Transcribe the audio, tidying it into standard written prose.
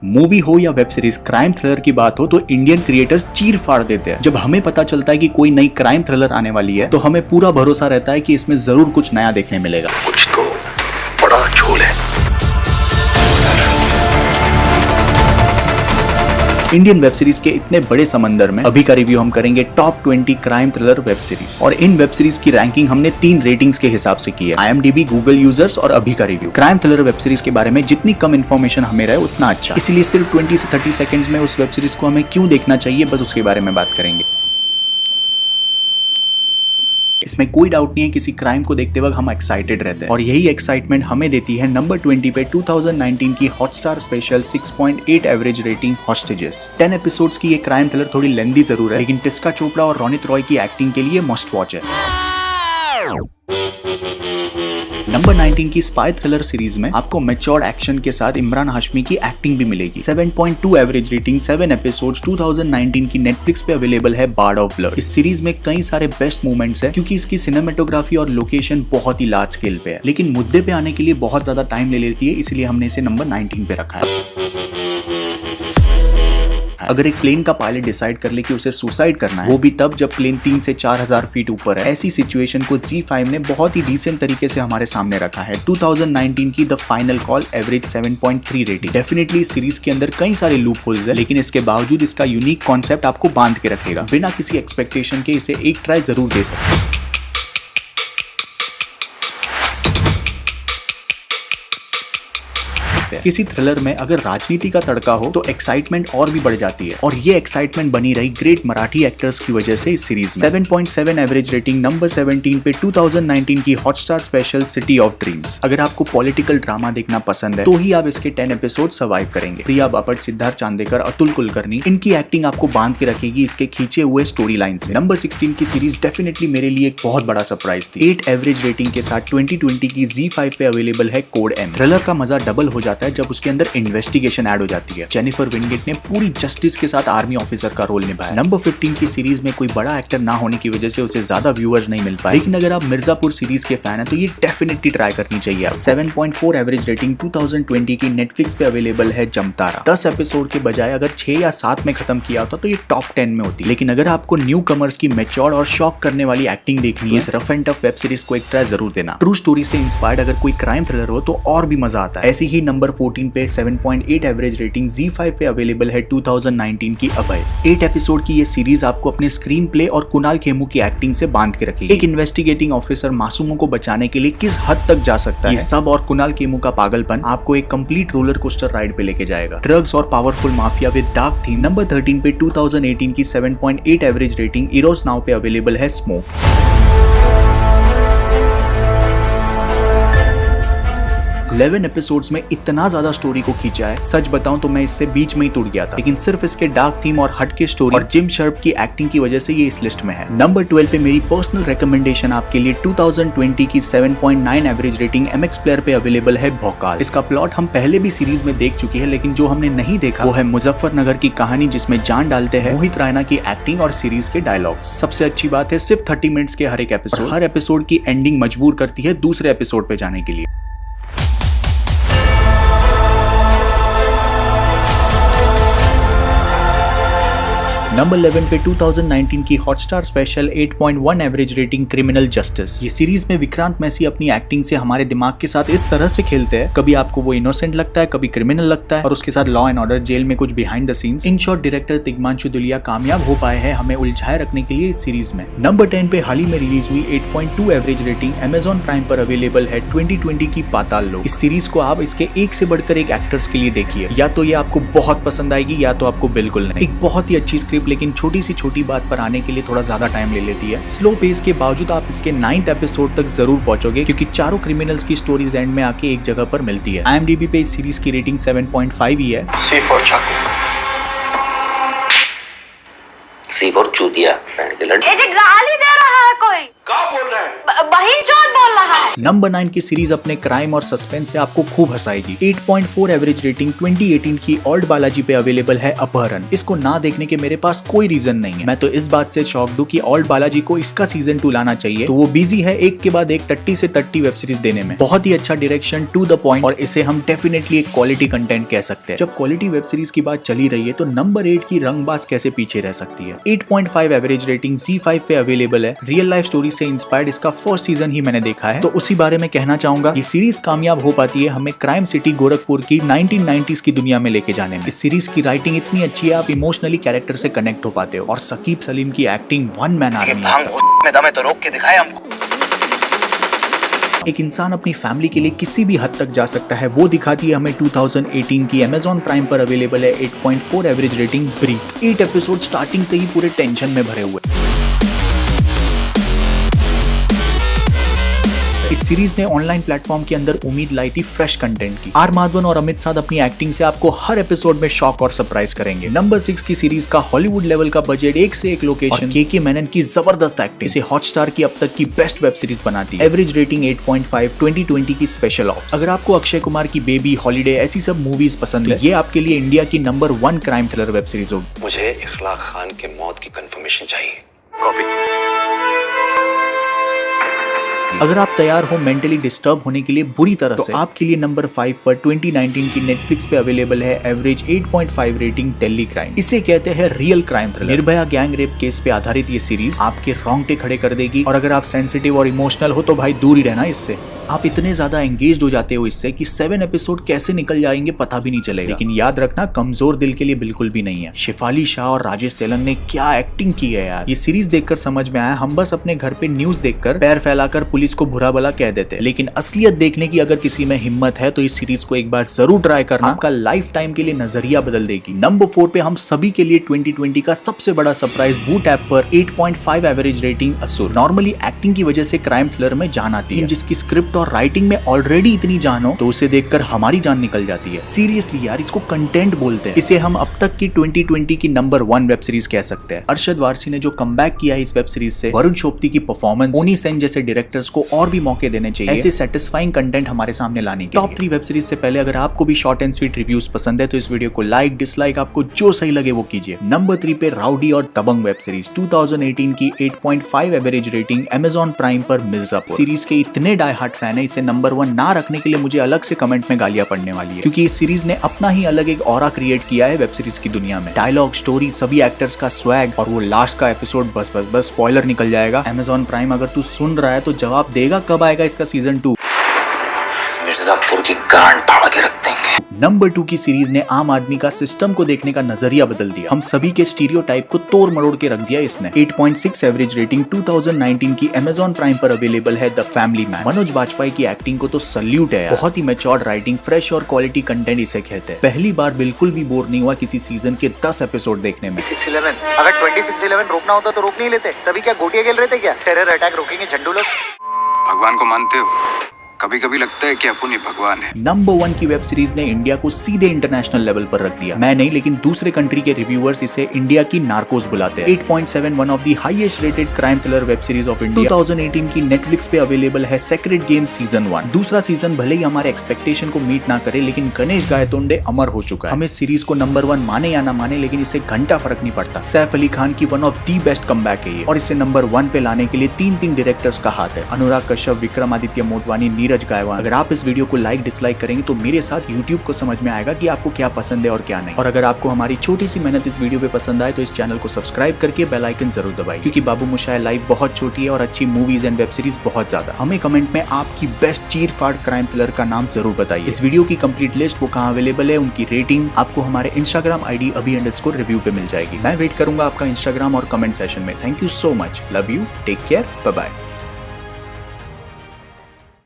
Movie हो या web series, crime thriller की बात हो तो इंडियन क्रिएटर्स चीर फाड़ देते हैं। जब हमें पता चलता है कि कोई नई क्राइम थ्रिलर आने वाली है तो हमें पूरा भरोसा रहता है कि इसमें जरूर कुछ नया देखने मिलेगा। कुछ तो बड़ा झोल है। इंडियन वेब सीरीज के इतने बड़े समंदर में अभी का रिव्यू हम करेंगे top 20 crime thriller web series, और इन वेब सीरीज की रैंकिंग हमने 3 रेटिंग्स के हिसाब से की है, IMDb, गूगल यूजर्स और अभी का review. Crime thriller web series के बारे में जितनी कम इन्फॉर्मेशन हमें रहे उतना अच्छा, इसलिए सिर्फ 20 से 30 सेकंड्स में उस वेब सीरीज को हमें क्यों देखना चाहिए बस उसके बारे में बात करेंगे। इसमें कोई डाउट नहीं है, किसी क्राइम को देखते वक्त हम एक्साइटेड रहते हैं और यही एक्साइटमेंट हमें देती है नंबर 20 पे 2019 की Hotstar special 6.8 average rating hostages. 10 episodes की ये क्राइम थ्रिलर थोड़ी लेंथी जरूर है, लेकिन टिस्का चोपड़ा और रोनित रॉय की एक्टिंग के लिए मस्ट वॉच है। नंबर 19 की स्पाई थ्रिलर सीरीज में आपको मैच्योर्ड एक्शन के साथ इमरान हाशमी की एक्टिंग भी मिलेगी। 7.2 एवरेज रेटिंग, 7 एपिसोड्स, 2019 की नेटफ्लिक्स पे अवेलेबल है बार्ड ऑफ ब्लड। इस सीरीज में कई सारे बेस्ट मोमेंट्स है क्योंकि इसकी सिनेमेटोग्राफी और लोकेशन बहुत ही लार्ज स्केल पे है, लेकिन मुद्दे पे आने के लिए बहुत ज्यादा टाइम ले लेती है, इसलिए हमने इसे नंबर 19 पे रखा है। अगर एक प्लेन का पायलट डिसाइड कर ले कि उसे सुसाइड करना है, वो भी तब जब प्लेन 3 से 4000 फीट ऊपर है, ऐसी सिचुएशन को Z5 ने बहुत ही डिसेंट तरीके से हमारे सामने रखा है। 2019 की the final call, average 7.3 rating. Definitely इस सीरीज के अंदर कई सारे लूप होल्स है, लेकिन इसके बावजूद इसका यूनिक कॉन्सेप्ट आपको बांध के रखेगा। बिना किसी एक्सपेक्टेशन के इसे एक ट्राई जरूर दे सकते हैं। किसी थ्रिलर में अगर राजनीति का तड़का हो तो एक्साइटमेंट और भी बढ़ जाती है, और ये एक्साइटमेंट बनी रही ग्रेट मराठी एक्टर्स की वजह से इस सीरीज में। 7.7 एवरेज रेटिंग, नंबर 17 पे 2019 की Hotstar special city of dreams. अगर आपको पॉलिटिकल ड्रामा देखना पसंद है तो ही आप इसके 10 एपिसोड सर्वाइव करेंगे। प्रिया बापट, सिद्धार्थ चांदेकर, अतुल कुलकर्णी, इनकी एक्टिंग आपको बांध के रखेगी इसके खींचे हुए स्टोरी लाइन से। नंबर 16 की सीरीज डेफिनेटली मेरे लिए एक बहुत बड़ा सरप्राइज थी। 8 एवरेज रेटिंग के साथ 2020 की Z5 पे अवेलेबल है कोड M। थ्रिलर का मजा डबल हो जाता है जब उसके अंदर इन्वेस्टिगेशन ऐड हो जाती है। जेनिफर विंगेट ने पूरी जस्टिस के साथ आर्मी ऑफिसर का रोल निभाया। नंबर 15 की सीरीज में कोई बड़ा एक्टर ना होने की वजह से उसे ज्यादा व्यूअर्स नहीं मिल पाए, लेकिन अगर आप मिर्जापुर सीरीज के फैन हैं तो ये डेफिनेटली ट्राई करनी चाहिए आप। 7.4 एवरेज रेटिंग, 2020 की नेटफ्लिक्स पे अवेलेबल है जमतारा। 10 एपिसोड के बजाय अगर 6 या 7 में खत्म किया होता तो ये टॉप 10 में होती, लेकिन अगर आपको न्यू कमर्स की मैच्योर्ड और शॉक करने वाली एक्टिंग देखनी है, इस rough and tough web series को एक ट्राई जरूर देना। ट्रू स्टोरी से इंस्पायर्ड अगर कोई क्राइम थ्रिलर हो तो और भी मजा आता है। ऐसी ही नंबर 14 पे 7.8 एवरेज रेटिंग, Z5 पे अवेलेबल है 2019 की अभय। 8 एपिसोड की ये सीरीज आपको अपने स्क्रीन प्ले और कुणाल खेमू की एक्टिंग से बांध के रखेगी। एक इन्वेस्टिगेटिंग ऑफिसर मासूमों को बचाने के लिए किस हद तक जा सकता है, ये सब और कुणाल खेमू का पागलपन आपको एक कंप्लीट रोलर कोस्टर राइड पे लेके जाएगा। ड्रग्स और powerful mafia with dark theme. Number 13 पे 2018 की 7.8 एवरेज रेटिंग, इरोस नाउ पे अवेलेबल है स्मोक। 11 एपिसोड्स में इतना ज्यादा स्टोरी को खींचा है, सच बताऊं तो मैं इससे बीच में ही टूट गया था, लेकिन सिर्फ इसके डार्क थीम और हटके स्टोरी और जिम शर्प की एक्टिंग की वजह से ये इस लिस्ट में है। नंबर 12 पे मेरी पर्सनल रिकमेंडेशन आपके लिए 2020 की 7.9 एवरेज रेटिंग, MX प्लेयर पे अवेलेबल है भौकाल। इसका प्लॉट हम पहले भी सीरीज में देख चुके हैं, लेकिन जो हमने नहीं देखा वो है मुजफ्फरनगर की कहानी, जिसमें जान डालते हैं मोहित रायना की एक्टिंग और सीरीज के डायलॉग्स। सबसे अच्छी बात है सिर्फ 30 मिनट्स के हर एक एपिसोड, हर एपिसोड की एंडिंग मजबूर करती है दूसरे एपिसोड पे जाने के लिए। नंबर 11 पे 2019 की Hotstar special 8.1 average rating, criminal justice. ये सीरीज में विक्रांत मैसी अपनी एक्टिंग से हमारे दिमाग के साथ इस तरह से खेलते हैं, कभी आपको वो इनोसेंट लगता है, कभी क्रिमिनल लगता है, और उसके साथ लॉ एंड ऑर्डर, जेल में कुछ behind the scenes. In short director Tigmanshu Dhulia कामयाब हो पाए हैं हमें उलझाए रखने के लिए इस सीरीज में। नंबर 10 पे हाल ही में रिलीज हुई 8.2 एवरेज रेटिंग, Amazon प्राइम पर अवेलेबल है 2020 की पाताल लोक। इस सीरीज को आप इसके एक से बढ़कर एक एक्टर्स के लिए देखिए, या तो ये आपको बहुत पसंद आएगी या तो आपको बिल्कुल नहीं। एक बहुत ही अच्छी स्क्रिप्ट, लेकिन छोटी सी छोटी बात पर आने के लिए थोड़ा ज्यादा टाइम ले लेती है। स्लो पेस के बावजूद आप इसके 9th एपिसोड तक जरूर पहुंचोगे, क्योंकि चारों क्रिमिनल्स की स्टोरीज एंड में आके एक जगह पर मिलती है। IMDb पे इस सीरीज की रेटिंग 7.5 ही है। सेफ और चाकू। सिर्फ और चूतिया बहन के लड़। ये जो गाली दे रहा है कोई, क्या बोल रहा है? बहिन चोद बोल रहा है। नंबर 9 की सीरीज अपने क्राइम और सस्पेंस से आपको खूब हंसाएगी। 8.4 एवरेज रेटिंग 2018 की ओल्ड बालाजी पे अवेलेबल है अपहरण। इसको ना देखने के मेरे पास कोई रीजन नहीं है। मैं तो इस बात से शॉक्ड हूँ कि ओल्ड बालाजी को इसका सीजन 2 लाना चाहिए, तो वो बिजी है एक के बाद एक 30 से 30 वेब सीरीज देने में। बहुत ही अच्छा डायरेक्शन, टू द पॉइंट, और इसे हम डेफिनेटली एक क्वालिटी कंटेंट कह सकते हैं। जब क्वालिटी वेब सीरीज की बात चली रही है तो नंबर 8 की रंगबाज कैसे पीछे रह सकती है। 8.5 एवरेज रेटिंग ZEE5 पे अवेलेबल है। रियल लाइफ स्टोरी से इंस्पायर्ड इसका फर्स्ट सीजन ही मैंने देखा है, तो उसी बारे में कहना चाहूंगा। ये सीरीज कामयाब हो पाती है हमें क्राइम सिटी गोरखपुर की 1990s की दुनिया में लेके जाने में। इस सीरीज की राइटिंग इतनी अच्छी है, आप इमोशनली कैरेक्टर से कनेक्ट हो पाते हो, और सकीब सलीम की एक्टिंग वन मैन आर्मी में दम है तो रोक के दिखाए हमको। एक इंसान अपनी फैमिली के लिए किसी भी हद तक जा सकता है, वो दिखाती है हमें 2018 की Amazon प्राइम पर अवेलेबल है 8.4 average rating breath. 8 episode starting से ही पूरे टेंशन में भरे हुए। इस सीरीज ने ऑनलाइन प्लेटफॉर्म के अंदर उम्मीद लाई थी फ्रेश कंटेंट की। आर माधवन और अमित साध अपनी एक्टिंग से आपको हर एपिसोड में शॉक और सरप्राइज करेंगे। नंबर 6 की सीरीज का हॉलीवुड लेवल का बजट, एक से एक लोकेशन, के मेनन की जबरदस्त एक्टिंग इसे हॉटस्टार की अब तक की बेस्ट वेब सीरीज बनाती है। एवरेज रेटिंग 8.5 2020 की स्पेशल ऑप्स। अगर आपको अक्षय कुमार की बेबी, हॉलीडे ऐसी सब मूवीज पसंद है, ये आपके लिए इंडिया की number 1 crime thriller web series होगी। मुझे इखलाक खान के मौत की कंफर्मेशन चाहिए। कॉपी। अगर आप तैयार हो मेंटली डिस्टर्ब होने के लिए बुरी तरह से, तो आपके लिए नंबर 5 पर 2019 की नेटफ्लिक्स पे अवेलेबल है एवरेज 8.5 रेटिंग दिल्ली क्राइम। इसे कहते हैं real crime thriller. Nirbhaya gang rape case पे आधारित ये सीरीज आपके रोंगटे खड़े कर देगी, और अगर आप सेंसिटिव और इमोशनल हो तो भाई दूर ही रहना इससे। आप इतने ज्यादा एंगेज हो जाते हो इससे कि 7 एपिसोड कैसे निकल जाएंगे पता भी नहीं चलेगा। लेकिन याद रखना, कमजोर दिल के लिए बिल्कुल भी नहीं है। शेफाली शाह और राजेश तेलंग ने क्या एक्टिंग की है यार। ये सीरीज देखकर समझ में आया, हम बस अपने घर पे न्यूज देखकर पैर फैलाकर पुलिस को बुरा भला कह देते हैं, लेकिन असलियत देखने की अगर किसी में हिम्मत है तो इस सीरीज को एक बार जरूर ट्राई करना। आपका लाइफ टाइम के लिए नजरिया बदल देगी। नंबर 4 पे हम सभी के लिए 2020 का सबसे बड़ा सरप्राइज, वूट ऐप पर 8.5 एवरेज रेटिंग असुर। नॉर्मली एक्टिंग की वजह से क्राइम थ्रिलर में जान आती है, जिसकी स्क्रिप्ट और राइटिंग में ऑलरेडी इतनी जान हो तो उसे देखकर हमारी जान निकल जाती है। सीरियसली यार, इसको कंटेंट बोलते हैं। इसे हम अब तक की 2020 की नंबर 1 वेब सीरीज कह सकते हैं। अरशद वारसी ने जो कमबैक किया है इस वेब सीरीज से, वरुण शोपती की परफॉर्मेंस, ओनी सेन जैसे डायरेक्टर्स को और भी मौके देने चाहिए ऐसे सेटिस्फाइंग कंटेंट हमारे सामने लाने के। टॉप 3 वेब सीरीज से पहले अगर आपको भी शॉर्ट एंड स्वीट रिव्यूज पसंद है तो इस वीडियो को लाइक, डिसलाइक, आपको जो सही लगे वो कीजिए। नंबर 3 पे राउडी और दबंग वेब सीरीज 2018 की 8.5 एवरेज रेटिंग Amazon प्राइम पर मिर्जापुर। सीरीज के इतने डाई हार्ट फैन है, इसे नंबर 1 ना रखने के लिए मुझे अलग से कमेंट में गालियां पड़ने वाली है, क्योंकि इस सीरीज ने अपना ही अलग एक ऑरा क्रिएट किया है वेब सीरीज की दुनिया में। डायलॉग, स्टोरी, सभी एक्टर्स का स्वैग, और वो लास्ट का एपिसोड बस स्पॉइलर निकल जाएगा। Amazon प्राइम अगर तू सुन रहा है तो जवाब देगा कब आएगा इसका सीजन 2। मिर्जापुर की गांड फाड़ के रख देंगे। नंबर 2 की सीरीज ने आम आदमी का सिस्टम को देखने का नजरिया बदल दिया। हम सभी के स्टीरियोटाइप को तोड़ मरोड़ के रख दिया इसने। 8.6 एवरेज रेटिंग 2019 की Amazon प्राइम पर अवेलेबल है the family man. Manoj Bajpayee की एक्टिंग को तो सल्यूट है यार। बहुत ही मैच्योर्ड राइटिंग, फ्रेश और क्वालिटी कंटेंट इसे कहते हैं। पहली बार बिल्कुल भी बोर नहीं हुआ किसी सीजन के 10 एपिसोड देखने में। 611 अगर 2611 रोकना होता तो रोक नहीं लेते। तभी क्या गोटियां खेल रहे थे क्या? टेरर अटैक रोकेंगे झंडू लोग। भगवान को मानते हो? कभी कभी लगता है कि अपन ही भगवान है। नंबर 1 की वेब सीरीज ने इंडिया को सीधे इंटरनेशनल लेवल पर रख दिया। मैं नहीं, लेकिन दूसरे कंट्री के रिव्यूअर्स इसे इंडिया की नार्कोस बुलाते हैं। 8.7 one of the highest rated crime thriller web series of India. 2018 की नेटफ्लिक्स पे अवेलेबल है सेक्रेड गेम सीजन 1। दूसरा सीजन भले ही हमारे एक्सपेक्टेशन को मीट ना करे, लेकिन गणेश गायतोंडे अमर हो चुका है। हमें सीरीज को नंबर 1 माने या ना माने, लेकिन इसे घंटा फर्क नहीं पड़ता। सैफ अली खान की one of the best comeback है ये, और इसे नंबर 1 पे लाने के लिए 3 डायरेक्टर्स का हाथ है। अनुराग कश्यप, विक्रमादित्य मोटवानी, नीरज गायवान। अगर आप इस वीडियो को लाइक, डिसलाइक करेंगे तो मेरे साथ YouTube को समझ में आएगा कि आपको क्या पसंद है और क्या नहीं। और अगर आपको हमारी छोटी सी मेहनत इस वीडियो पे पसंद आए तो इस चैनल को सब्सक्राइब करके बेल आइकन जरूर दबाइए, क्योंकि बाबू मोशाय लाइव बहुत छोटी है और अच्छी मूवीज एंड वेब सीरीज बहुत ज्यादा। हमें कमेंट में आपकी बेस्ट चीर फाड़ क्राइम थ्रिलर का नाम जरूर बताइए। इस वीडियो की कंप्लीट लिस्ट वो कहाँ अवेलेबल है, उनकी रेटिंग आपको हमारे Instagram ID @रिव्यू पे मिल जाएगी। मैं वेट करूंगा आपका Instagram और कमेंट सेशन में। Thank you so much, love you, take care, bye bye.